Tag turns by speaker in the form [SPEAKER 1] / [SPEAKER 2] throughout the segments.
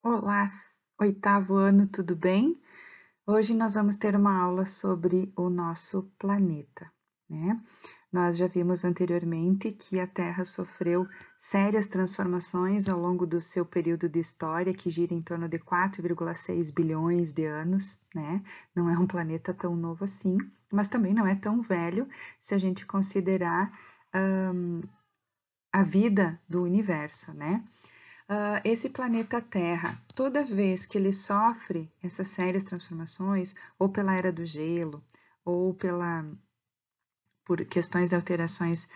[SPEAKER 1] Olá, oitavo ano, tudo bem? Hoje nós vamos ter uma aula sobre o nosso planeta, né? Nós já vimos anteriormente que a Terra sofreu sérias transformações ao longo do seu período de história, que gira em torno de 4,6 bilhões de anos, né? Não é um planeta tão novo assim, mas também não é tão velho se a gente considerar a vida do universo, né? Esse planeta Terra, toda vez que ele sofre essas sérias transformações, ou pela era do gelo, ou por questões de alterações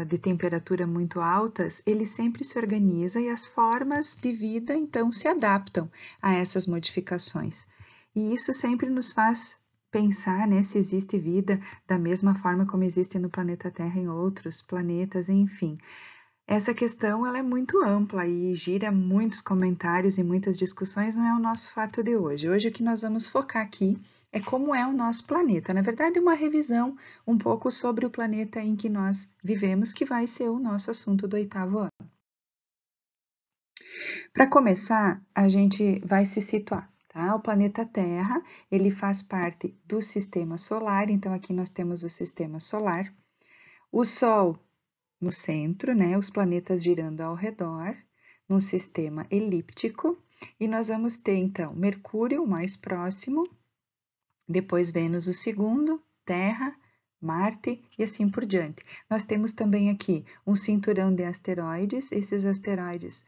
[SPEAKER 1] de temperatura muito altas, ele sempre se organiza e as formas de vida então se adaptam a essas modificações. E isso sempre nos faz pensar, né, se existe vida da mesma forma como existe no planeta Terra em outros planetas, enfim. Essa questão ela é muito ampla e gira muitos comentários e muitas discussões, não é o nosso fato de hoje. Hoje o que nós vamos focar aqui é como é o nosso planeta. Na verdade, uma revisão um pouco sobre o planeta em que nós vivemos, que vai ser o nosso assunto do oitavo ano. Para começar, a gente vai se situar. Tá? O planeta Terra, ele faz parte do Sistema Solar, então aqui nós temos o Sistema Solar. O Sol no centro, né, os planetas girando ao redor, num sistema elíptico, e nós vamos ter então Mercúrio, o mais próximo, depois Vênus, o segundo, Terra, Marte e assim por diante. Nós temos também aqui um cinturão de asteroides, esses asteroides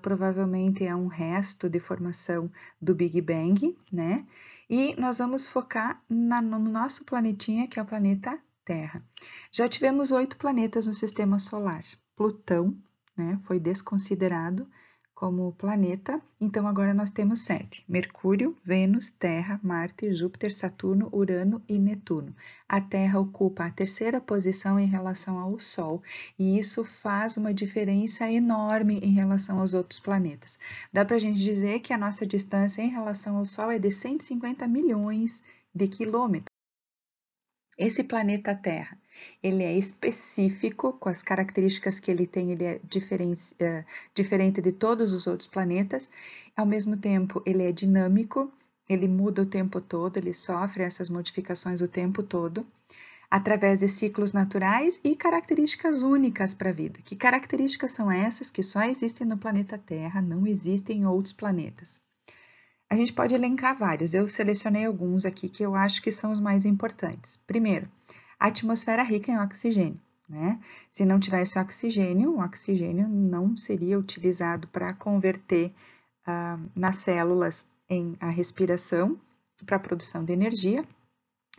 [SPEAKER 1] provavelmente é um resto de formação do Big Bang, né? E nós vamos focar no nosso planetinha, que é o planeta Terra. Já tivemos 8 planetas no sistema solar. Plutão, né, foi desconsiderado como planeta, então agora nós temos 7: Mercúrio, Vênus, Terra, Marte, Júpiter, Saturno, Urano e Netuno. A Terra ocupa a terceira posição em relação ao Sol, e isso faz uma diferença enorme em relação aos outros planetas. Dá para a gente dizer que a nossa distância em relação ao Sol é de 150 milhões de quilômetros. Esse planeta Terra, ele é específico, com as características que ele tem, ele é diferente de todos os outros planetas. Ao mesmo tempo, ele é dinâmico, ele muda o tempo todo, ele sofre essas modificações o tempo todo, através de ciclos naturais e características únicas para a vida. Que características são essas que só existem no planeta Terra, não existem em outros planetas? A gente pode elencar vários, eu selecionei alguns aqui que eu acho que são os mais importantes. Primeiro, a atmosfera rica em oxigênio, né? Se não tivesse oxigênio, o oxigênio não seria utilizado para converter nas células em a respiração para a produção de energia,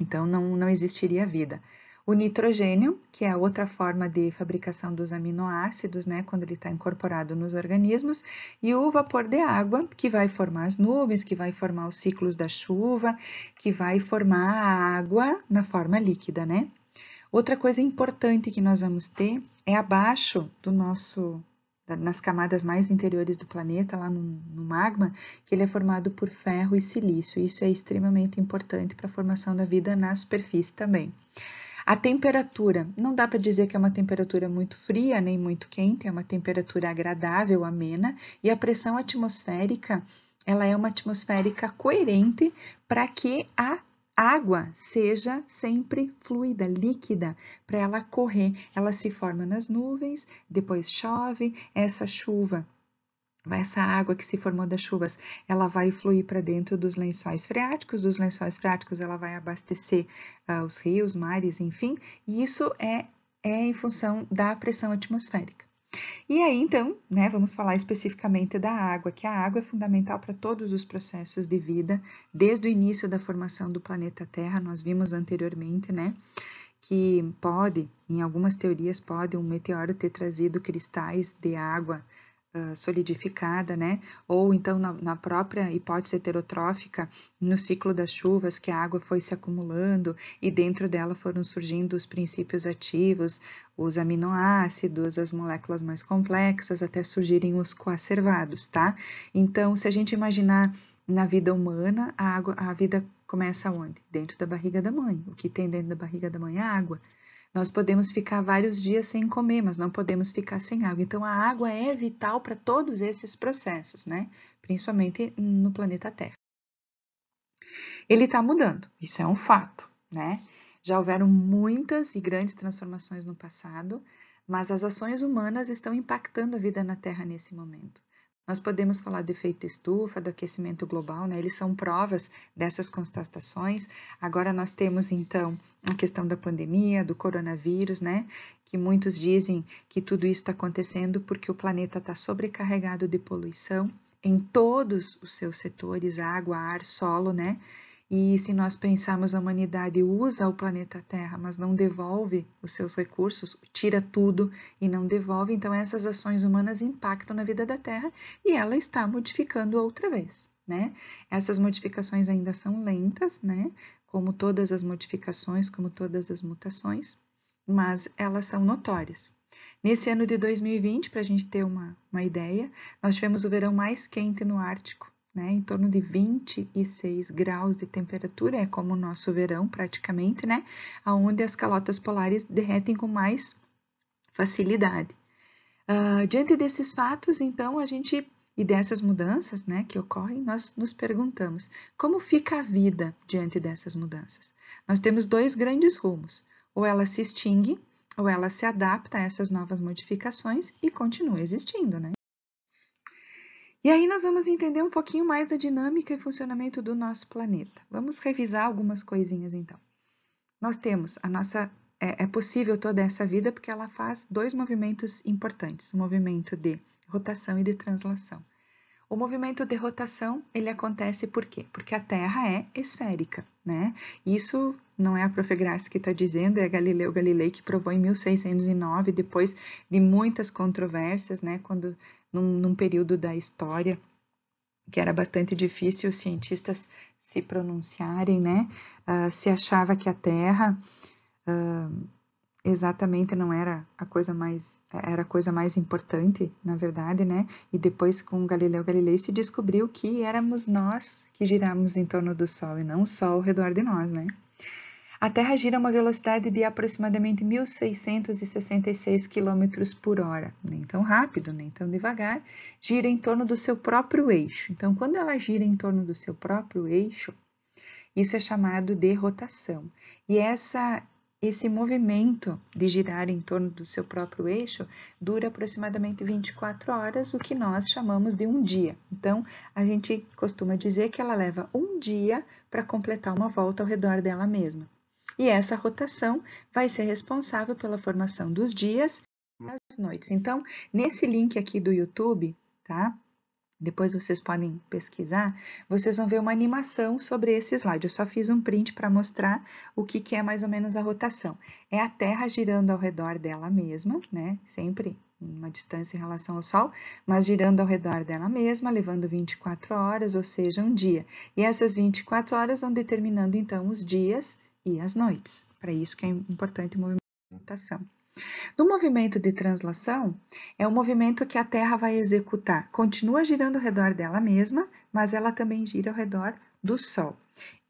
[SPEAKER 1] então não existiria vida. O nitrogênio, que é a outra forma de fabricação dos aminoácidos, né, quando ele está incorporado nos organismos, e o vapor de água, que vai formar as nuvens, que vai formar os ciclos da chuva, que vai formar a água na forma líquida, né? Outra coisa importante que nós vamos ter é abaixo do nosso, nas camadas mais interiores do planeta, lá no magma, que ele é formado por ferro e silício. Isso é extremamente importante para a formação da vida na superfície também. A temperatura, não dá para dizer que é uma temperatura muito fria nem muito quente, é uma temperatura agradável, amena, e a pressão atmosférica, ela é uma atmosférica coerente para que a água seja sempre fluida, líquida, para ela correr. Ela se forma nas nuvens, depois chove, essa água que se formou das chuvas, ela vai fluir para dentro dos lençóis freáticos ela vai abastecer os rios, mares, enfim, e isso é em função da pressão atmosférica. E aí, então, né, vamos falar especificamente da água, que a água é fundamental para todos os processos de vida, desde o início da formação do planeta Terra, nós vimos anteriormente, né, que em algumas teorias, pode um meteoro ter trazido cristais de água solidificada, né? Ou então na própria hipótese heterotrófica, no ciclo das chuvas, que a água foi se acumulando e dentro dela foram surgindo os princípios ativos, os aminoácidos, as moléculas mais complexas, até surgirem os coacervados, tá? Então, se a gente imaginar na vida humana, a vida começa onde? Dentro da barriga da mãe. O que tem dentro da barriga da mãe é água. Nós podemos ficar vários dias sem comer, mas não podemos ficar sem água. Então, a água é vital para todos esses processos, né? Principalmente no planeta Terra. Ele está mudando, isso é um fato, né? Já houveram muitas e grandes transformações no passado, mas as ações humanas estão impactando a vida na Terra nesse momento. Nós podemos falar do efeito estufa, do aquecimento global, né? Eles são provas dessas constatações. Agora nós temos, então, a questão da pandemia, do coronavírus, né? Que muitos dizem que tudo isso está acontecendo porque o planeta está sobrecarregado de poluição em todos os seus setores, água, ar, solo, né? E se nós pensarmos, a humanidade usa o planeta Terra, mas não devolve os seus recursos, tira tudo e não devolve, então essas ações humanas impactam na vida da Terra e ela está modificando outra vez, né? Essas modificações ainda são lentas, né? Como todas as modificações, como todas as mutações, mas elas são notórias. Nesse ano de 2020, para a gente ter uma ideia, nós tivemos o verão mais quente no Ártico, né, em torno de 26 graus de temperatura, é como o nosso verão praticamente, né, onde as calotas polares derretem com mais facilidade. Diante desses fatos, então, e dessas mudanças, né, que ocorrem, nós nos perguntamos, como fica a vida diante dessas mudanças? Nós temos dois grandes rumos, ou ela se extingue, ou ela se adapta a essas novas modificações e continua existindo, né? E aí nós vamos entender um pouquinho mais da dinâmica e funcionamento do nosso planeta. Vamos revisar algumas coisinhas então. Nós temos é possível toda essa vida porque ela faz dois movimentos importantes, o movimento de rotação e de translação. O movimento de rotação, ele acontece por quê? Porque a Terra é esférica, né? Isso não é a Prof. Grace que está dizendo, é Galileu Galilei que provou em 1609, depois de muitas controvérsias, né? Quando, num período da história que era bastante difícil os cientistas se pronunciarem, né? Se achava que a Terra exatamente não era a coisa mais importante, na verdade, né? E depois com Galileu Galilei se descobriu que éramos nós que giramos em torno do Sol e não o Sol ao redor de nós, né? A Terra gira a uma velocidade de aproximadamente 1.666 km por hora, nem tão rápido, nem tão devagar, gira em torno do seu próprio eixo. Então, quando ela gira em torno do seu próprio eixo, isso é chamado de rotação. E esse movimento de girar em torno do seu próprio eixo dura aproximadamente 24 horas, o que nós chamamos de um dia. Então, a gente costuma dizer que ela leva um dia para completar uma volta ao redor dela mesma. E essa rotação vai ser responsável pela formação dos dias e das noites. Então, nesse link aqui do YouTube, tá? Depois vocês podem pesquisar, vocês vão ver uma animação sobre esse slide. Eu só fiz um print para mostrar o que é mais ou menos a rotação. É a Terra girando ao redor dela mesma, né? Sempre em uma distância em relação ao Sol, mas girando ao redor dela mesma, levando 24 horas, ou seja, um dia. E essas 24 horas vão determinando, então, os dias e as noites. Para isso que é importante o movimento de rotação. No movimento de translação, é um movimento que a Terra vai executar. Continua girando ao redor dela mesma, mas ela também gira ao redor do Sol.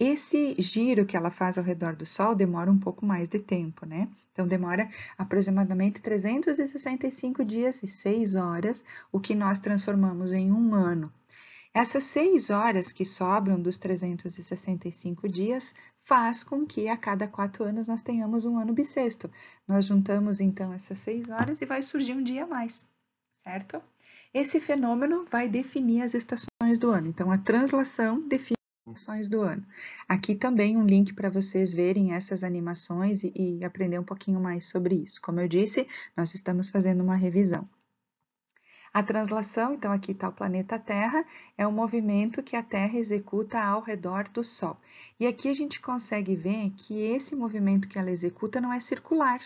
[SPEAKER 1] Esse giro que ela faz ao redor do Sol demora um pouco mais de tempo, né? Então, demora aproximadamente 365 dias e 6 horas, o que nós transformamos em um ano. Essas 6 horas que sobram dos 365 dias faz com que a cada 4 anos nós tenhamos um ano bissexto. Nós juntamos então essas 6 horas e vai surgir um dia a mais, certo? Esse fenômeno vai definir as estações do ano. Então, a translação define as estações do ano. Aqui também um link para vocês verem essas animações e aprender um pouquinho mais sobre isso. Como eu disse, nós estamos fazendo uma revisão. A translação, então aqui está o planeta Terra, é um movimento que a Terra executa ao redor do Sol. E aqui a gente consegue ver que esse movimento que ela executa não é circular,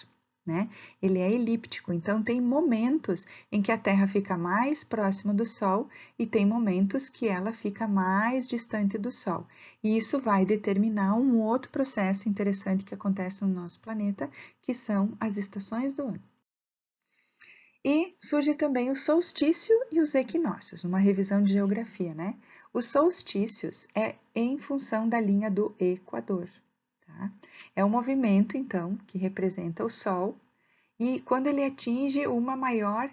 [SPEAKER 1] né? Ele é elíptico, então tem momentos em que a Terra fica mais próxima do Sol e tem momentos que ela fica mais distante do Sol. E isso vai determinar um outro processo interessante que acontece no nosso planeta, que são as estações do ano. E surge também o solstício e os equinócios, uma revisão de geografia, né? Os solstícios é em função da linha do Equador, tá? É o movimento, então, que representa o Sol, e quando ele atinge uma maior,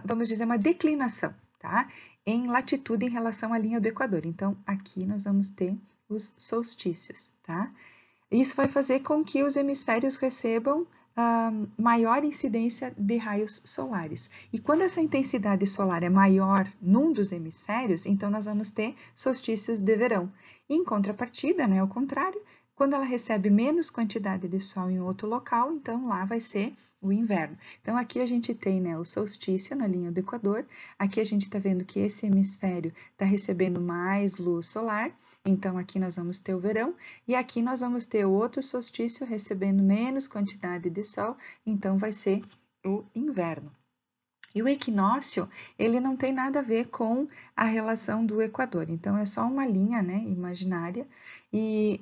[SPEAKER 1] vamos dizer, uma declinação, tá? Em latitude em relação à linha do Equador. Então, aqui nós vamos ter os solstícios, tá? Isso vai fazer com que os hemisférios recebam maior incidência de raios solares. E quando essa intensidade solar é maior num dos hemisférios, então nós vamos ter solstícios de verão. Em contrapartida, né, ao contrário, quando ela recebe menos quantidade de sol em outro local, então lá vai ser o inverno. Então aqui a gente tem, né, o solstício na linha do Equador, aqui a gente está vendo que esse hemisfério está recebendo mais luz solar, então aqui nós vamos ter o verão, e aqui nós vamos ter o outro solstício recebendo menos quantidade de sol, então vai ser o inverno. E o equinócio, ele não tem nada a ver com a relação do Equador, então é só uma linha, né, imaginária, e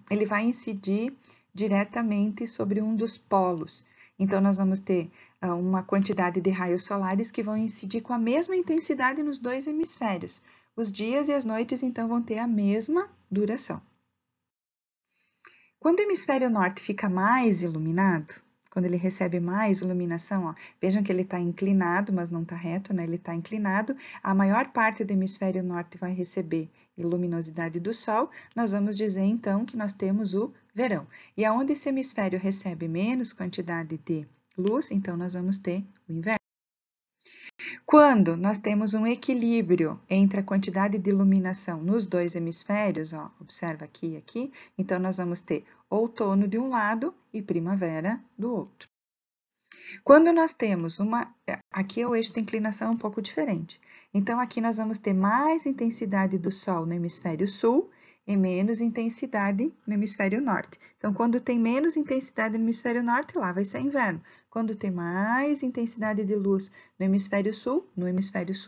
[SPEAKER 1] ele vai incidir diretamente sobre um dos polos. Então, nós vamos ter uma quantidade de raios solares que vão incidir com a mesma intensidade nos dois hemisférios. Os dias e as noites, então, vão ter a mesma duração. Quando o hemisfério norte fica mais iluminado, quando ele recebe mais iluminação, ó, vejam que ele está inclinado, mas não está reto, né? Ele está inclinado. A maior parte do hemisfério norte vai receber luminosidade do Sol. Nós vamos dizer, então, que nós temos o verão. E aonde esse hemisfério recebe menos quantidade de luz, então nós vamos ter o inverno. Quando nós temos um equilíbrio entre a quantidade de iluminação nos dois hemisférios, ó, observa aqui e aqui, então nós vamos ter outono de um lado e primavera do outro. Quando nós temos aqui o eixo de inclinação é um pouco diferente. Então, aqui nós vamos ter mais intensidade do Sol no hemisfério sul e menos intensidade no hemisfério norte. Então, quando tem menos intensidade no hemisfério norte, lá vai ser inverno. Quando tem mais intensidade de luz no hemisfério sul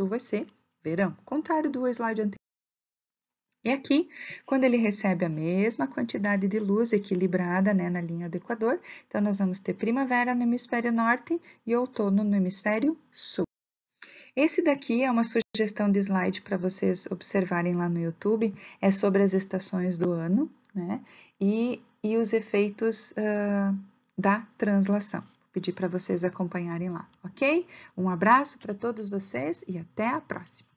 [SPEAKER 1] vai ser verão. Contrário do slide anterior. E aqui, quando ele recebe a mesma quantidade de luz equilibrada, né, na linha do Equador, então nós vamos ter primavera no hemisfério norte e outono no hemisfério sul. Esse daqui é uma sugestão de slide para vocês observarem lá no YouTube, é sobre as estações do ano, né, e os efeitos da translação. Vou pedir para vocês acompanharem lá, ok? Um abraço para todos vocês e até a próxima!